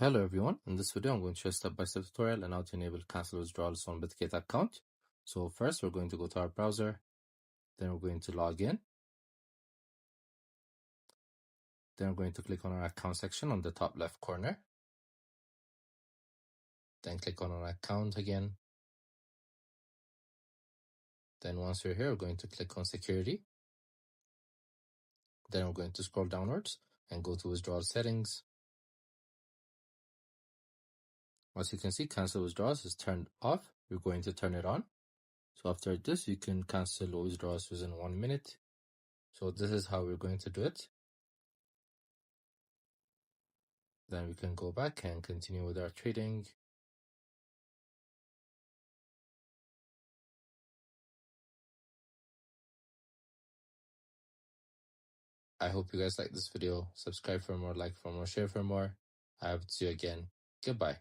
Hello everyone, in this video I'm going to show a step-by-step tutorial on how to enable cancel withdrawals on Bitget account. So first we're going to go to our browser, then we're going to log in, then we're going to click on our account section on the top left corner, then click on our account again. Then once you're here, we're going to click on security, then we're going to scroll downwards and go to withdrawal settings. As you can see, cancel withdrawals is turned off. We're going to turn it on. So after this, you can cancel withdrawals within 1 minute. So this is how we're going to do it. Then we can go back and continue with our trading. I hope you guys like this video. Subscribe for more, like for more, share for more. I hope to see you again. Goodbye.